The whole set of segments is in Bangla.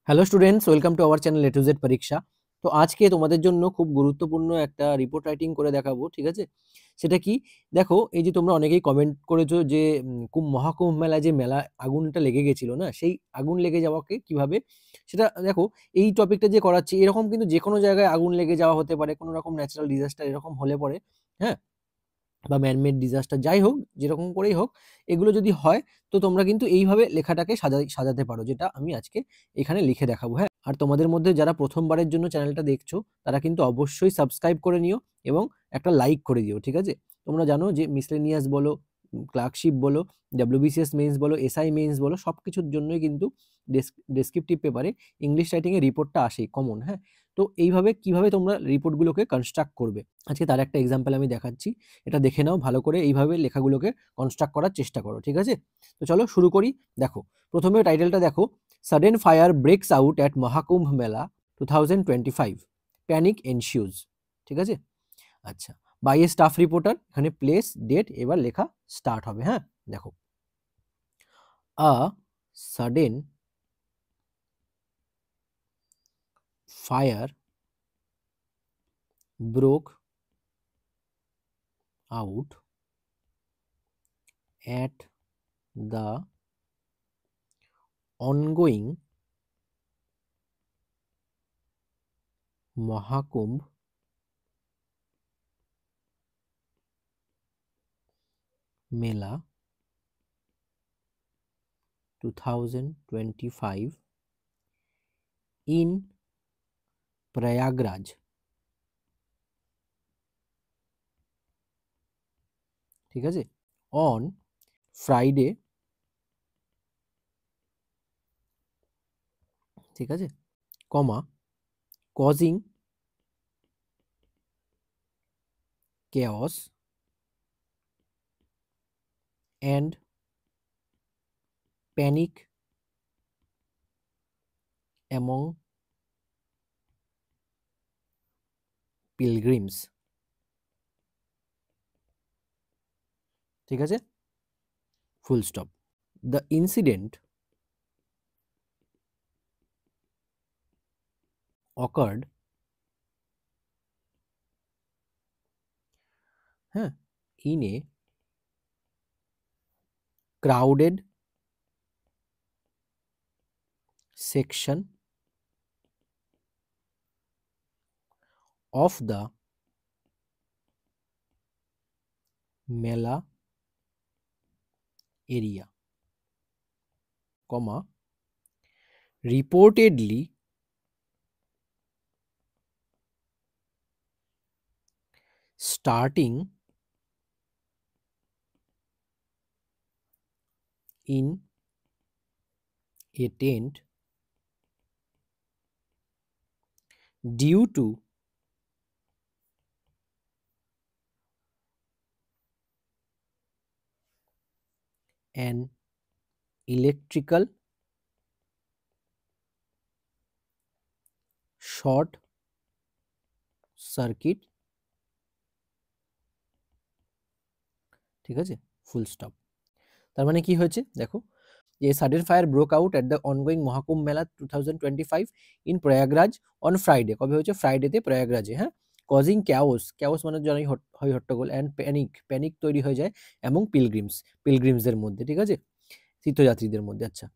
Hello students, welcome to our channel A to Z পরীক্ষা। তো আজকে তোমাদের জন্য খুব গুরুত্বপূর্ণ একটা রিপোর্ট রাইটিং করে দেখাবো, ঠিক আছে? সেটা কি? দেখো, এই যে তোমরা অনেকেই কমেন্ট করেছো যে মহাকুম্ভ মেলায় যে আগুনটা লেগে গেছিল না, সেই আগুন লেগে যাওয়াকে কিভাবে, সেটা দেখো। এই টপিকটা যে করাচ্ছি, এরকম কিন্তু যে কোনো জায়গায় আগুন লেগে যাওয়া হতে পারে, কোনো রকম ন্যাচারাল ডিজাস্টার এরকম হলে পরে, হ্যাঁ, বা ম্যানমেড ডিজাস্টার যাই হোক, যেরকম করেই হোক, এগুলো যদি হয়, তো তোমরা কিন্তু এইভাবে লেখাটাকে সাজাতে পারো, যেটা আমি আজকে এখানে লিখে দেখাবো। হ্যাঁ, আর তোমাদের মধ্যে যারা প্রথমবারের জন্য চ্যানেলটা দেখছো, তারা কিন্তু অবশ্যই সাবস্ক্রাইব করে নিও এবং একটা লাইক করে দিও, ঠিক আছে? তোমরা জানো যে মিসলেনিয়াস বলো, ক্লার্কশিপ বলো, ডাব্লিউবিসিএস মেইনস বলো, এসআই মেইনস বলো, সব কিছুর জন্যই কিন্তু ডেসক্রিপটিভ পেপারে ইংলিশ রাইটিংয়ে রিপোর্টটা আসেই কমন। হ্যাঁ, তো এইভাবে কিভাবে তোমরা রিপোর্টগুলোকে কনস্ট্রাক্ট করবে, আজকে তার একটা এক্সাম্পল আমি দেখাচ্ছি। এটা দেখে নাও ভালো করে, এইভাবে লেখাগুলোকে কনস্ট্রাক্ট করার চেষ্টা করো, ঠিক আছে? তো চলো শুরু করি। দেখো, প্রথমে টাইটেলটা দেখো, sudden fire ব্রেকস out at Maha Kumbh মেলা 2025, প্যানিক এনশিউজ, ঠিক আছে? আচ্ছা, বাই এ স্টাফ রিপোর্টার, এখানে প্লেস ডেট এবার লেখা স্টার্ট হবে। হ্যাঁ, দেখো, আ sudden fire broke out at the ongoing Mahakumbh Mela 2025 in Prayagraj, ঠিক আছে, on Friday, ঠিক আছে, কমা, causing chaos and panic among pilgrims, ঠিক আছে, full stop. The incident occurred, হ্যাঁ, in a crowded section of the Mela area, comma, reportedly starting in a tent due to an electrical short circuit, ঠিক আছে, ফুল স্টপ। তার মানে কি হয়েছে দেখো, যে sudden fire broke out at the ongoing Maha Kumbh মেলা 2025 ইন প্রয়াগরাজ অন ফ্রাইডে, কবে হয়েছে? ফ্রাইডেতে, প্রয়াগরাজে। হ্যাঁ, কজিং ক্যাওস মানে জানাই হয় হট্টগোল, অ্যান্ড প্যানিক তৈরি হয়ে যায় এবং পিলগ্রিমসদের মধ্যে, ঠিক আছে, তীর্থযাত্রীদের মধ্যে। আচ্ছা,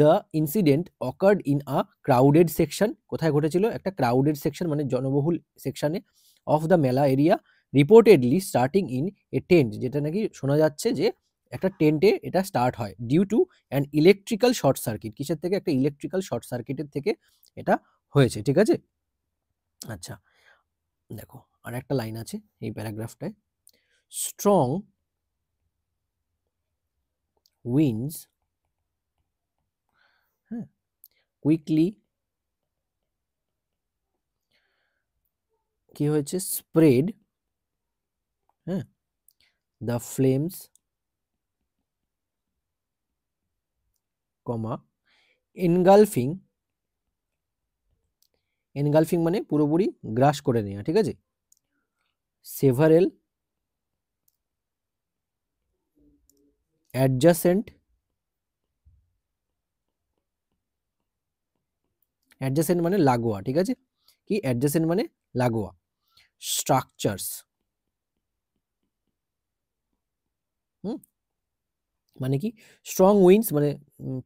the incident occurred in a crowded section, কোথায় ঘটেছিল? একটা ক্রাউডেড সেকশন মানে জনবহুল সেকশনে, অফ দ্য মেলা area, reportedly starting in a tent, যেটা নাকি শোনা যাচ্ছে যে একটা টেন্টে এটা স্টার্ট হয়, due to an electrical short circuit, কিসের থেকে? একটা ইলেকট্রিক্যাল শর্ট সার্কিটের থেকে এটা হয়েছে, ঠিক আছে। আচ্ছা, দেখো আর একটা লাইন আছে এই প্যারাগ্রাফটায়, স্ট্রং উইন্ডস, হ্যাঁ, কুইকলি কি হয়েছে? স্প্রেড, হ্যাঁ, the flames, comma, engulfing, engulfing মানে পুরোপুরি গ্রাস করে নেওয়া, ঠিক আছে, সেভারেল অ্যাডজাসেন্ট অ্যাডজেসেন্ট মানে লাগোয়া, ঠিক আছে, কি অ্যাডজেসেন্ট মানে লাগোয়া। স্ট্রাকচারস, হুম, মানে কি স্ট্রং উইন্ডস মানে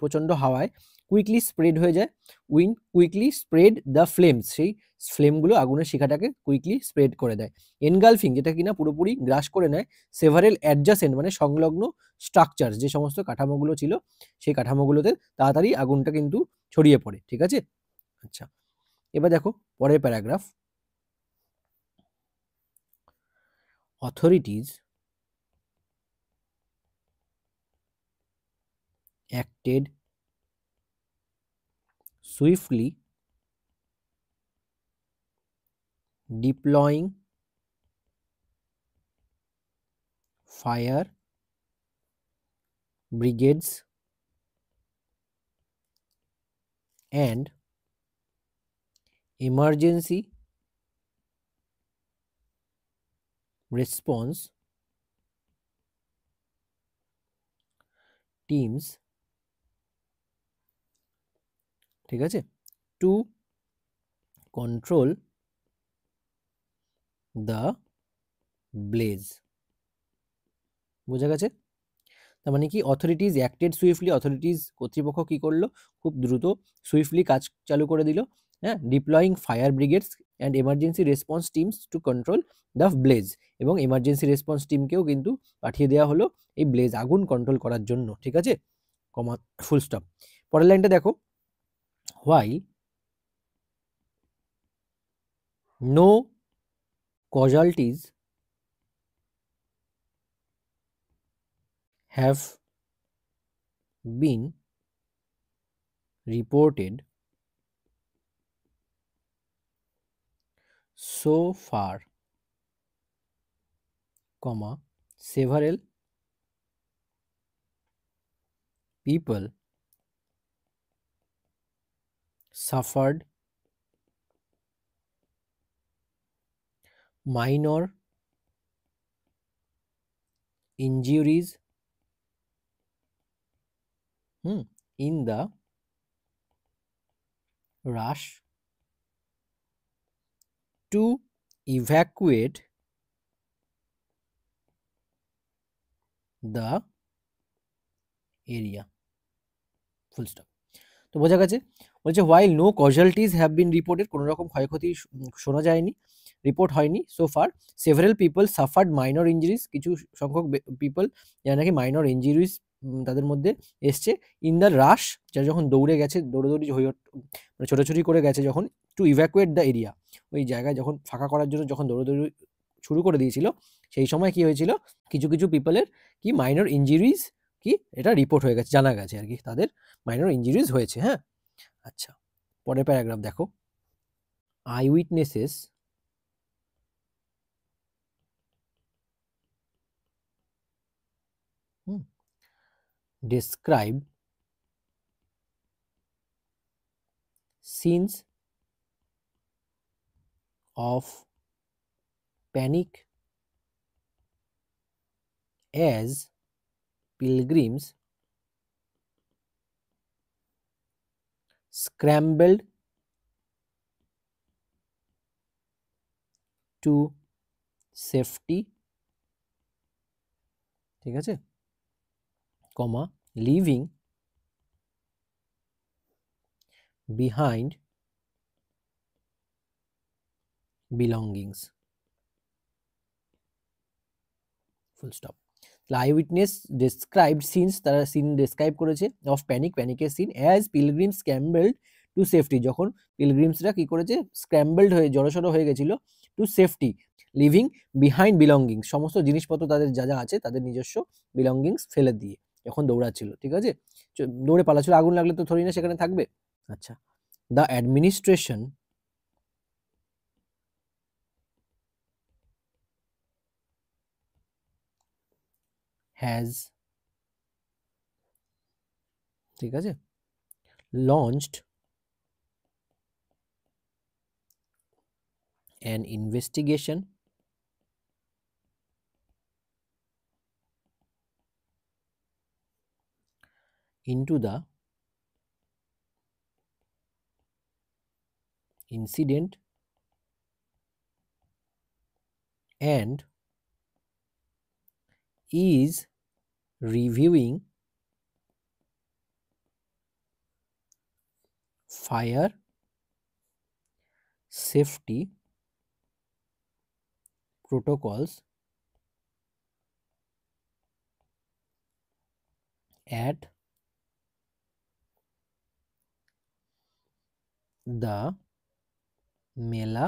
প্রচন্ড হাওয়ায় কুইকলি স্প্রেড হয়ে যায়, wind quickly spread the flames, সেই ফ্লেমগুলো আগুনের শিখাটাকে কুইকলি স্প্রেড করে দেয়। এনগালফিং যেটা কিনা পুরোপুরি গ্রাস করে নেয় সেভারেল অ্যাডজাসেন্ট মানে সংলগ্ন স্ট্রাকচার, যে সমস্ত কাঠামোগুলো ছিল সেই কাঠামোগুলোতে তাড়াতাড়ি আগুনটা কিন্তু ছড়িয়ে পড়ে, ঠিক আছে। আচ্ছা, এবার দেখো পরের paragraph. Authorities acted swiftly, deploying fire brigades and emergency response teams, ঠিক আছে, to control the blaze। বোঝা গেছে? তার মানে কি অথরিটিজ অ্যাক্টেড সুইফটলি, অথরিটিজ কর্তৃপক্ষ কি করলো, খুব দ্রুত সুইফটলি কাজ চালু করে দিল, হ্যাঁ, ডিপ্লয়িং fire brigades and emergency response teams to control the bless, এবং এমার্জেন্সি রেসপন্স টিমকেও কিন্তু পাঠিয়ে দেওয়া হলো এই ব্লেজ আগুন কন্ট্রোল করার জন্য, ঠিক আছে, কমা, ফুল স্টপ। পরের লাইনটা দেখো, while no casualties have been reported so far, comma, several people suffered minor injuries in the rush to evacuate the area, full stop। তো বোঝা গেছে, বলছে while no casualties have been reported, কোনো রকম ক্ষয়ক্ষতি শোনা যায়নি, রিপোর্ট হয়নি, so far several people suffered minor injuries, কিছু সংখ্যক পিপল যারা নাকি মাইনর ইঞ্জুরিজ তাদের মধ্যে এসছে, ইন দ্য রাশ, যারা যখন দৌড়ে গেছে, দৌড়াদৌড়ি মানে ছোটাছুটি করে গেছে যখন, টু ইভ্যাকুয়েট দ্য এরিয়া, ওই জায়গায় যখন ফাঁকা করার জন্য যখন দৌড়াদৌড়ি শুরু করে দিয়েছিল, সেই সময় কি হয়েছিল, কিছু কিছু পিপলের কি মাইনর ইঞ্জুরিজ কি এটা রিপোর্ট হয়ে গেছে, জানা গেছে আর কি, তাদের মাইনর ইঞ্জুরিজ হয়েছে, হ্যাঁ। আচ্ছা, পরের প্যারাগ্রাফ দেখো, I witnesses describe scenes of panic as pilgrims scrambled to safety, ঠিক আছে, comma, leaving behind belongings, full stop. Eye witness described scenes, তারা সিন ডেসক্রাইব করেছে, অফ প্যানিক, প্যানিকের scene, as pilgrims scrambled to safety, যখন পিলগ্রিমসরা কি করেছে, স্ক্র্যাম্বলড হয়ে জড়সড় হয়ে গেছিল, to safety, leaving behind belongings, সমস্ত জিনিসপত্র তাদের যা যা আছে তাদের নিজস্ব বিলঙ্গিংস ফেলে দিয়ে যখন দৌড়াচ্ছিল, ঠিক আছে, দৌড়ে পালাচ্ছিল, আগুন লাগলে তো থোড়ি না সেখানে থাকবে। আচ্ছা, দ্য অ্যাডমিনিস্ট্রেশন হ্যাজ, ঠিক আছে, launched an investigation into the incident and is reviewing fire safety protocols at the mela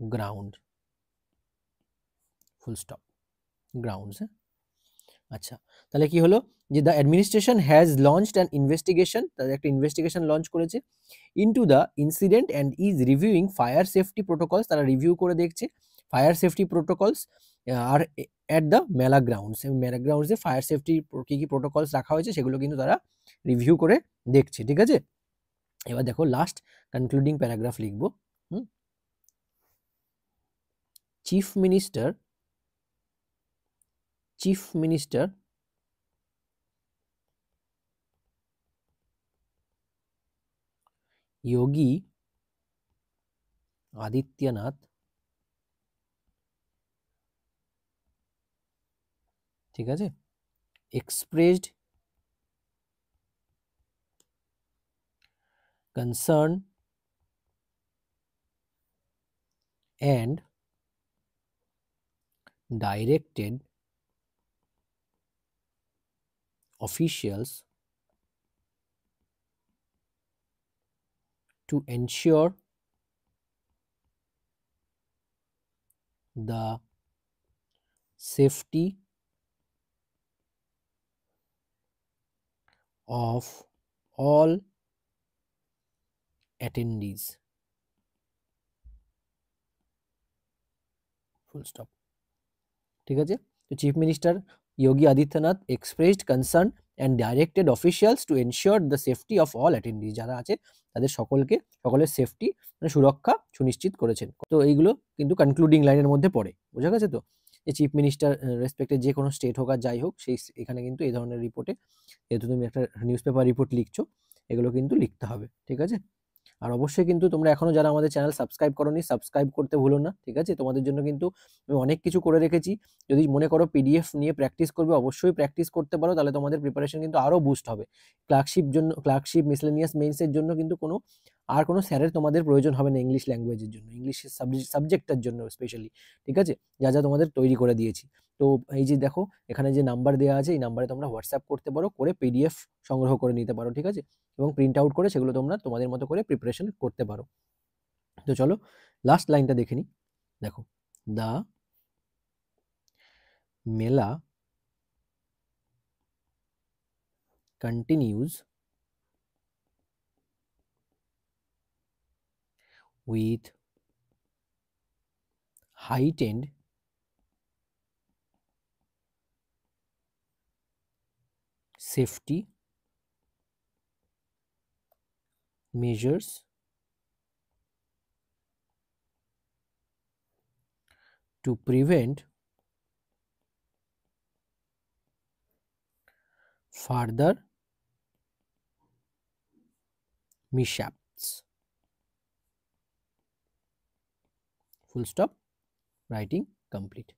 ground, full stop, grounds. আচ্ছা, তাহলে কি হলো যে the administration has launched an investigation, তাদের একটা ইনভেস্টিগেশন লঞ্চ করেছে, into the incident and is reviewing fire safety protocols, তারা রিভিউ করে দেখছে ফায়ার সেফটি প্রোটোকলস আর অ্যাট দ্য মেলা গ্রাউন্ডস, মেলা গ্রাউন্ডসে ফায়ার সেফটি কী কী প্রোটোকলস রাখা হয়েছে সেগুলো কিন্তু তারা রিভিউ করে দেখছে, ঠিক আছে। এবার দেখো লাস্ট কনক্লুডিং প্যারাগ্রাফ লিখবো। চিফ মিনিস্টার যোগী আদিত্যনাথ, ঠিক আছে, expressed concern and directed officials to ensure the safety of all attendees, full stop, ঠিক আছে। তো chief minister Yogi Adityanath expressed concern and directed officials to ensure the safety of all অ্যাটেন্ডিজ, যারা আছে তাদের সকলের সেফটি মানে সুরক্ষা সুনিশ্চিত করেছেন। তো এইগুলো কিন্তু কনক্লুডিং লাইনের মধ্যে পড়ে, বোঝা গেছে তো, যে চিফ মিনিস্টার রেসপেক্টেড যে কোনো স্টেট হোক আর যাই হোক সেই এখানে কিন্তু এই ধরনের রিপোর্টে, যেহেতু তুমি একটা নিউজ পেপার রিপোর্ট লিখছো, এগুলো কিন্তু লিখতে হবে, ঠিক আছে। আর অবশ্যই কিন্তু তোমরা এখনো যারা আমাদের চ্যানেল সাবস্ক্রাইব করোনি, সাবস্ক্রাইব করতে ভুলো না, ঠিক আছে। তোমাদের জন্য কিন্তু আমি অনেক কিছু করে রেখেছি, যদি মনে করো পিডিএফ নিয়ে প্র্যাকটিস করবে, অবশ্যই প্র্যাকটিস করতে পারো, তাহলে তোমাদের প্রিপারেশন কিন্তু আরও বুস্ট হবে। ক্লার্কশিপ মিসলেনিয়াস মেইনসের জন্য কিন্তু কোনো স্যারের তোমাদের প্রয়োজন হবে না, ইংলিশ ল্যাঙ্গুয়েজের জন্য, ইংলিশের সাবজেক্টটার জন্য স্পেশালি, ঠিক আছে, যা যা তোমাদের তৈরি করে দিয়েছি। তো এই যে দেখো এখানে যে নাম্বার দেওয়া আছে, এই নাম্বারে তোমরা হোয়াটসঅ্যাপ করতে পারো, করে পিডিএফ সংগ্রহ করে নিতে পারো, ঠিক আছে, এবং প্রিন্ট আউট করে সেগুলো তোমরা তোমাদের মতো করে প্রিপারেশন করতে পারো। তো চলো লাস্ট লাইনটা দেখে নিই, দেখো, দ্য মেলা continues with heightened safety measures to prevent further mishaps, full stop, writing complete।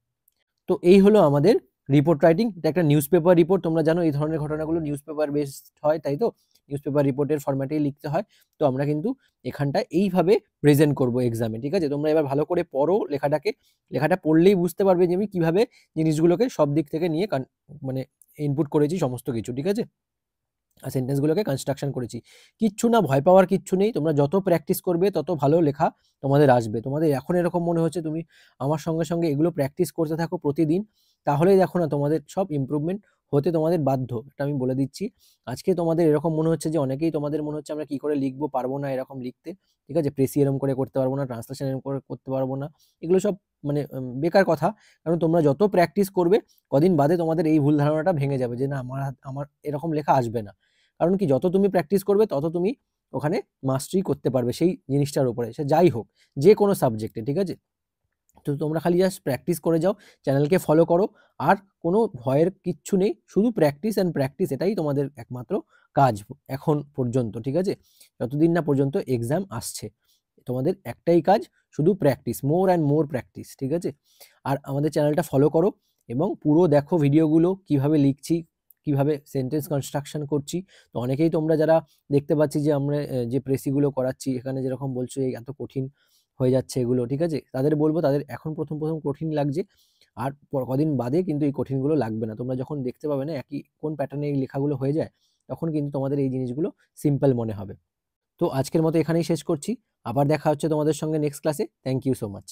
তো এই হলো আমাদের রিপোর্ট রাইটিং, এটা একটা নিউজ পেপার রিপোর্ট, তোমরা জানো এই ধরনের ঘটনাগুলো নিউজ পেপার বেসড হয়, তাই তো নিউজ পেপার রিপোর্টের ফরম্যাটেই লিখতে হয়। তো আমরা কিন্তু এখানটা এইভাবে প্রেজেন্ট করব এক্সামে, ঠিক আছে। তোমরা এবার ভালো করে পড়ো লেখাটা পড়লেই বুঝতে পারবে যে আমি কিভাবে জিনিসগুলোকে সব দিক থেকে নিয়ে মানে ইনপুট করেছি সমস্ত কিছু, ঠিক আছে, আর সেন্টেন্সগুলোকে কনস্ট্রাকশন করেছি। কিচ্ছু না, ভয় পাওয়ার কিচ্ছু নেই, তোমরা যত প্র্যাকটিস করবে তত ভালো লেখা তোমাদের আসবে। তোমাদের এখন এরকম মনে হচ্ছে তুমি আমার সঙ্গে সঙ্গে এগুলো প্র্যাকটিস করতে থাকো প্রতিদিন, তাহলেই দেখো না তোমাদের সব ইমপ্রুভমেন্ট হতে তোমাদের বাধ্য, এটা আমি বলে দিচ্ছি। আজকে তোমাদের এরকম মনে হচ্ছে যে অনেকেই তোমাদের মনে হচ্ছে আমরা কি করে লিখবো, পারবো না এরকম লিখতে, ঠিক আছে, প্রেসি এরকম করে করতে পারবো না, ট্রান্সলেশন এরকম করে করতে পারবো না, এগুলো সব মানে বেকার কথা। কারণ তোমরা যত প্র্যাকটিস করবে কদিন বাদে তোমাদের এই ভুল ধারণাটা ভেঙে যাবে যে না আমার এরকম লেখা আসবে না। কারণ কি, যত তুমি প্র্যাকটিস করবে তত তুমি ওখানে মাস্টারি করতে পারবে সেই জিনিসটার উপরে, সে যাই হোক, যে কোনো সাবজেক্টে, ঠিক আছে। তো তোমরা খালি জাস্ট প্র্যাকটিস করে যাও, চ্যানেলকে ফলো করো, আর কোনো ভয়ের কিচ্ছু নেই, শুধু প্র্যাকটিস অ্যান্ড প্র্যাকটিস, এটাই তোমাদের একমাত্র কাজ এখন পর্যন্ত, ঠিক আছে? যতদিন না পর্যন্ত এক্সাম আসছে তোমাদের একটাই কাজ, শুধু practice, more and more practice, ঠিক আছে? আর আমাদের চ্যানেলটা ফলো করো এবং পুরো দেখো ভিডিওগুলো, কিভাবে লিখছি, কিভাবে সেন্টেন্স কনস্ট্রাকশন করছি। তো অনেকেই তোমরা যারা দেখতে পাচ্ছি যে আমরা যে প্রেসিগুলো করাচ্ছি এখানে যেরকম বলছো এই এত কঠিন হয়ে যাচ্ছে এগুলো, ঠিক আছে? তাদের বলবো তাদের এখন প্রথম প্রথম কঠিন লাগছে, আর কদিন বাদে কিন্তু এই কঠিনগুলো লাগবে না। তোমরা যখন দেখতে পাবে না একই কোন প্যাটার্নে এই লেখাগুলো হয়ে যায়, তখন কিন্তু তোমাদের এই জিনিসগুলো সিম্পল মনে হবে। তো আজকের মতো এখানেই শেষ করছি। আবার দেখা হচ্ছে তোমাদের সঙ্গে নেক্সট ক্লাসে। Thank you so much.